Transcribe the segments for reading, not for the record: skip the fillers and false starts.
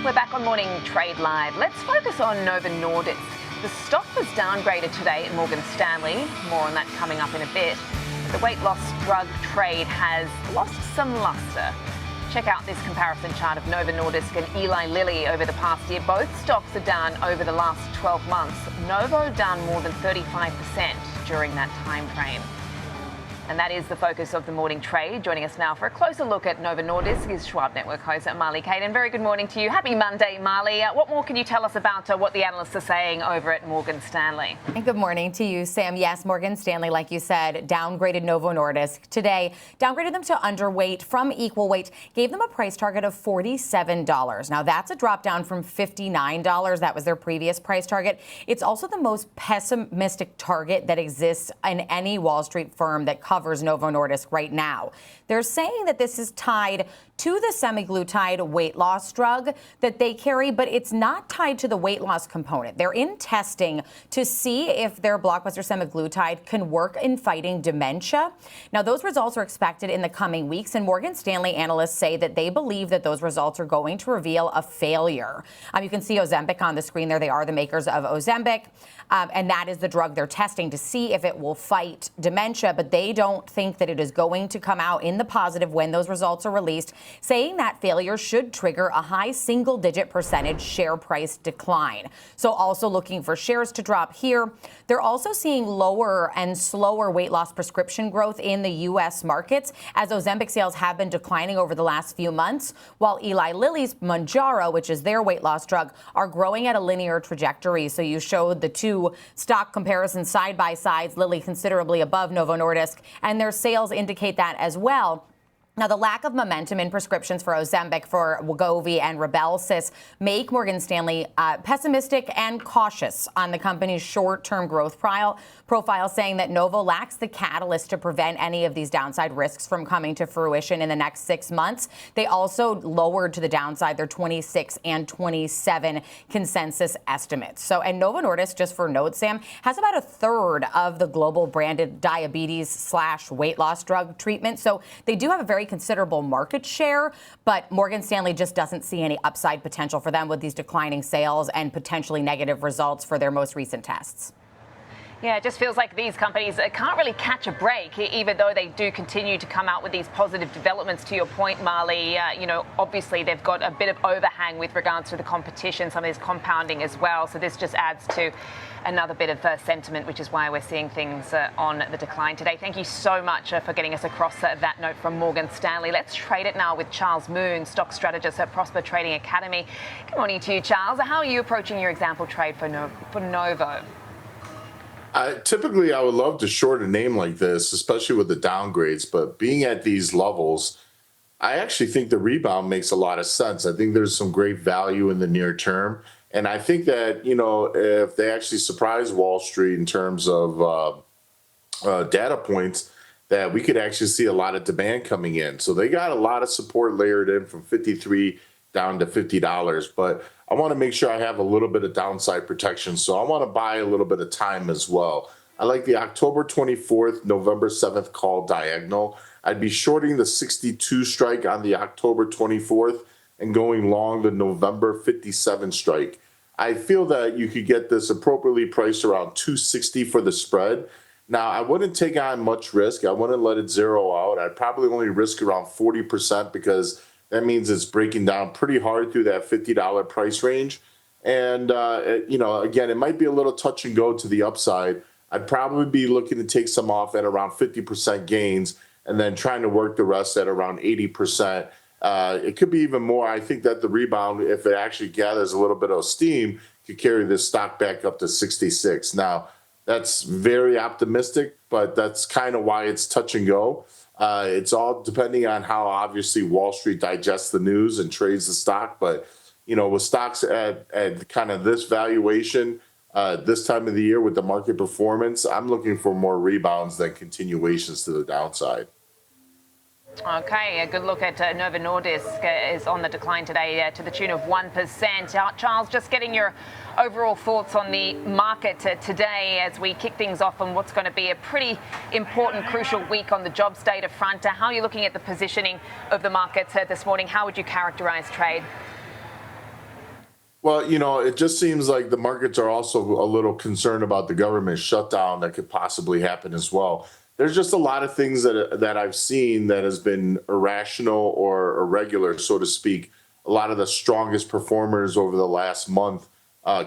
We're back on Morning Trade Live. Let's focus on Novo Nordisk. The stock was downgraded today at Morgan Stanley. More on that coming up in a bit. The weight loss drug trade has lost some luster. Check out this comparison chart of Novo Nordisk and Eli Lilly over the past year. Both stocks are down over the last 12 months. Novo down more than 35% during that time frame. And that is the focus of the morning trade. Joining us now for a closer look at Novo Nordisk is Schwab Network host Marley Kayden. Very good morning to you. Happy Monday, Marley. What more can you tell us about what the analysts are saying over at Morgan Stanley? And good morning to you, Sam. Yes, Morgan Stanley, like you said, downgraded Novo Nordisk today. Downgraded them to underweight from equal weight. Gave them a price target of $47. Now, that's a drop down from $59. That was their previous price target. It's also the most pessimistic target that exists in any Wall Street firm that covers Novo Nordisk right now. They're saying that this is tied to the semaglutide weight loss drug that they carry, but it's not tied to the weight loss component. They're in testing to see if their blockbuster semaglutide can work in fighting dementia. Now, those results are expected in the coming weeks, and Morgan Stanley analysts say that they believe that those results are going to reveal a failure. You can see Ozempic on the screen there. They are the makers of Ozempic, and that is the drug they're testing to see if it will fight dementia, but they don't think that it is going to come out in the positive when those results are released, saying that failure should trigger a high single-digit % share price decline. So also looking for shares to drop here. They're also seeing lower and slower weight loss prescription growth in the U.S. markets as Ozempic sales have been declining over the last few months, while Eli Lilly's Mounjaro, which is their weight loss drug, are growing at a linear trajectory. So you showed the two stock comparisons side by side, Lilly considerably above Novo Nordisk, and their sales indicate that as well. Now, the lack of momentum in prescriptions for Ozempic, for Wegovy, and Rybelsus make Morgan Stanley pessimistic and cautious on the company's short-term growth profile, saying that Novo lacks the catalyst to prevent any of these downside risks from coming to fruition in the next 6 months. They also lowered to the downside their 26 and 27 consensus estimates. So, and Novo Nordisk, just for note, Sam, has about a third of the global branded diabetes/weight loss drug treatment. So they do have a very considerable market share, but Morgan Stanley just doesn't see any upside potential for them with these declining sales and potentially negative results for their most recent tests. Yeah, it just feels like these companies can't really catch a break, even though they do continue to come out with these positive developments. To your point, Marley, obviously they've got a bit of overhang with regards to the competition, some of this compounding as well. So this just adds to another bit of sentiment, which is why we're seeing things on the decline today. Thank you so much for getting us across that note from Morgan Stanley. Let's trade it now with Charles Moon, stock strategist at Prosper Trading Academy. Good morning to you, Charles. How are you approaching your example trade for Novo? Typically, I would love to short a name like this, especially with the downgrades, but being at these levels, I actually think the rebound makes a lot of sense. I think there's some great value in the near term. And I think that, if they actually surprise Wall Street in terms of data points, that we could actually see a lot of demand coming in. So they got a lot of support layered in from 53 down to $50, but I want to make sure I have a little bit of downside protection. So I want to buy a little bit of time as well. I like the October 24th, November 7th call diagonal. I'd be shorting the 62 strike on the October 24th and going long the November 57 strike. I feel that you could get this appropriately priced around 260 for the spread. Now, I wouldn't take on much risk. I wouldn't let it zero out. I'd probably only risk around 40% because that means it's breaking down pretty hard through that $50 price range. And, again, it might be a little touch and go to the upside. I'd probably be looking to take some off at around 50% gains and then trying to work the rest at around 80%. It could be even more. I think that the rebound, if it actually gathers a little bit of steam, could carry this stock back up to 66. Now, that's very optimistic, but that's kind of why it's touch and go. It's all depending on how obviously Wall Street digests the news and trades the stock. But, with stocks at kind of this valuation, this time of the year with the market performance, I'm looking for more rebounds than continuations to the downside. Okay, a good look at Novo Nordisk is on the decline today to the tune of 1%. Charles, just getting your overall thoughts on the market today as we kick things off on what's going to be a pretty important, crucial week on the jobs data front. How are you looking at the positioning of the markets this morning? How would you characterize trade? Well, it just seems like the markets are also a little concerned about the government shutdown that could possibly happen as well. There's just a lot of things that I've seen that has been irrational or irregular, so to speak. A lot of the strongest performers over the last month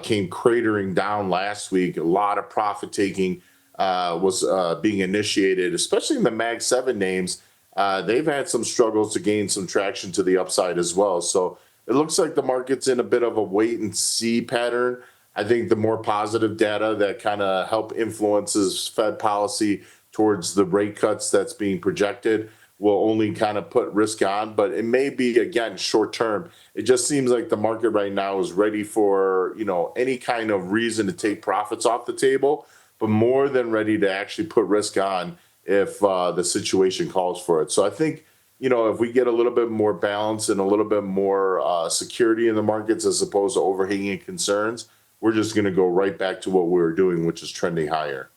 came cratering down last week. A lot of profit taking was being initiated, especially in the Mag 7 names. They've had some struggles to gain some traction to the upside as well. So it looks like the market's in a bit of a wait and see pattern. I think the more positive data that kind of help influences Fed policy towards the rate cuts that's being projected will only kind of put risk on, but it may be, again, short term. It just seems like the market right now is ready for, any kind of reason to take profits off the table, but more than ready to actually put risk on if the situation calls for it. So I think, if we get a little bit more balance and a little bit more security in the markets as opposed to overhanging concerns, we're just going to go right back to what we were doing, which is trending higher.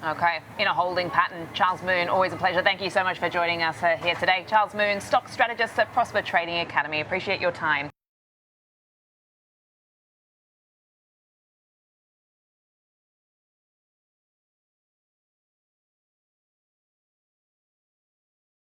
Okay, in a holding pattern. Charles Moon, always a pleasure. Thank you so much for joining us here today. Charles Moon, stock strategist at Prosper Trading Academy. Appreciate your time.